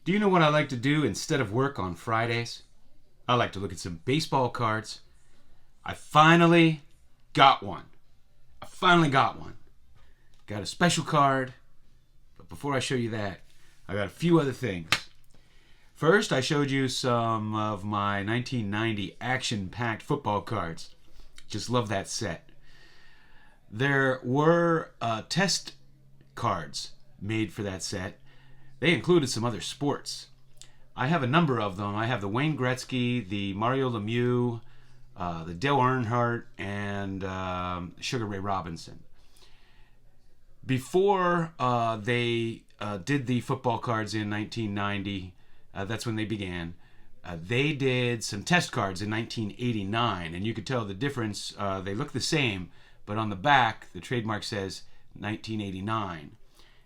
Do you know what I like to do instead of work on Fridays? I like to look at some baseball cards. I finally got one. I finally got one. Got a special card. But before I show you that, I got a few other things. First, I showed you some of my 1990 action-packed football cards. Just love that set. There were test cards made for that set. They included some other sports. I have a number of them. I have the Wayne Gretzky, the Mario Lemieux, the Dale Earnhardt, and Sugar Ray Robinson. Before they did the football cards in 1990, that's when they began. They did some test cards in 1989, and you could tell the difference. They look the same, but on the back, the trademark says 1989.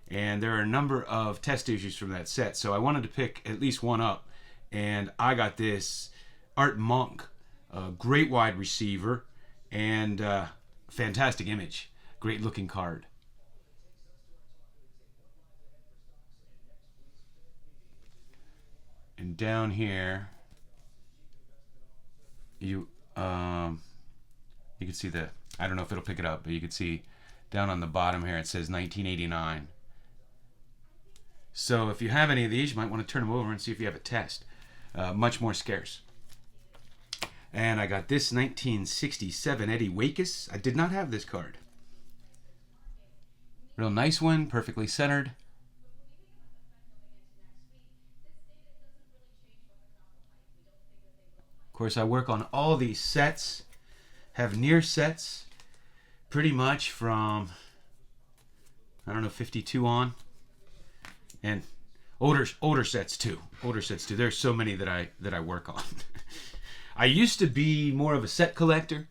And there are a number of test issues from that set, so I wanted to pick at least one up, and I got this Art Monk, a great wide receiver, and fantastic image, great looking card. And down here, you can see the, I don't know if it'll pick it up, but you can see down on the bottom here it says 1989. So if you have any of these, you might want to turn them over and see if you have a test. Much more scarce. And I got this 1967 Eddie Wakis. I did not have this card. Real nice one, perfectly centered. Of course, I work on all these sets, have near sets, pretty much from, I don't know, 52 on. And older sets too. There's so many that I work on. I used to be more of a set collector.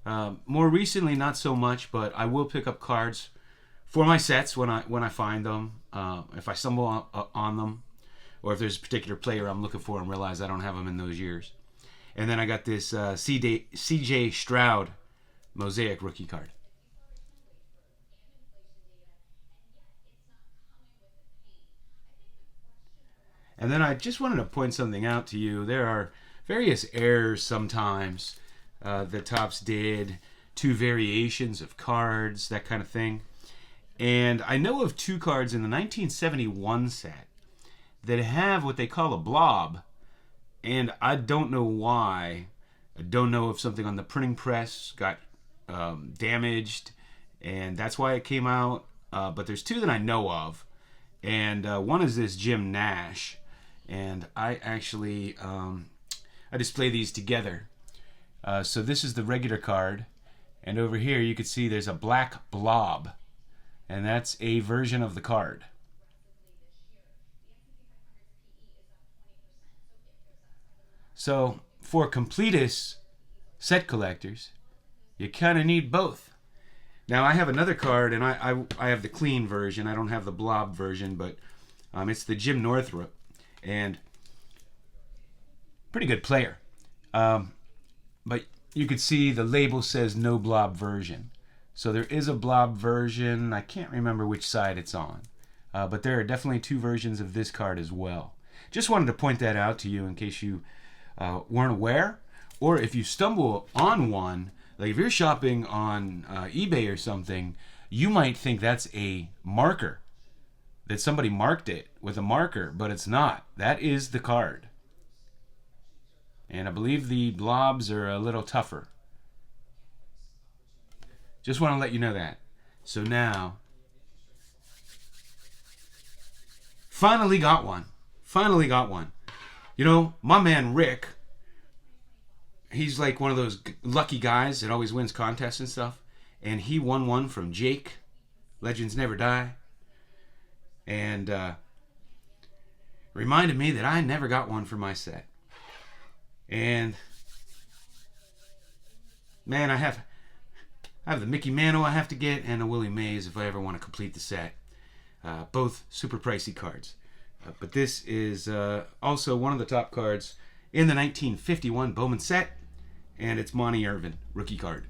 More recently, not so much, but I will pick up cards for my sets when I find them. If I stumble on them, or if there's a particular player I'm looking for and realize I don't have them in those years. And then I got this C.J. Stroud Mosaic rookie card. And then I just wanted to point something out to you. There are various errors sometimes that Topps did, two variations of cards, that kind of thing. And I know of two cards in the 1971 set that have what they call a blob, and I don't know why. I don't know if something on the printing press got damaged, and that's why it came out. But there's two that I know of, and one is this Jim Nash. And I actually, I display these together. So this is the regular card. And over here you can see there's a black blob. And that's a version of the card. So for completist set collectors, you kind of need both. Now I have another card, and I have the clean version. I don't have the blob version, but it's the Jim Northrup. And pretty good player, but you could see the label says no blob version, so there is a blob version. I can't remember which side it's on, but there are definitely two versions of this card as well. Just wanted to point that out to you in case you weren't aware, or if you stumble on one, like if you're shopping on eBay or something, you might think that's a marker, that somebody marked it with a marker, but it's not. That is the card. And I believe the blobs are a little tougher. Just want to let you know that. So now, finally got one. You know, my man Rick, he's like one of those lucky guys that always wins contests and stuff. And he won one from Jake, Legends Never Die. And reminded me that I never got one for my set. And man, I have the Mickey Mantle I have to get, and the Willie Mays if I ever want to complete the set. Both super pricey cards. But this is also one of the top cards in the 1951 Bowman set, and it's Monty Irvin rookie card.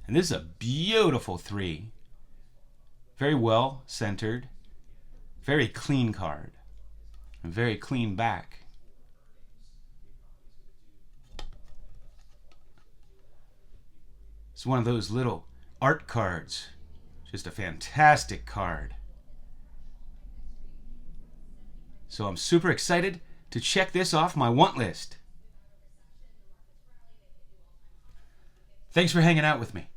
And this is a beautiful 3. Very well centered. Very clean card. A very clean back. It's one of those little art cards. Just a fantastic card. So I'm super excited to check this off my want list. Thanks for hanging out with me.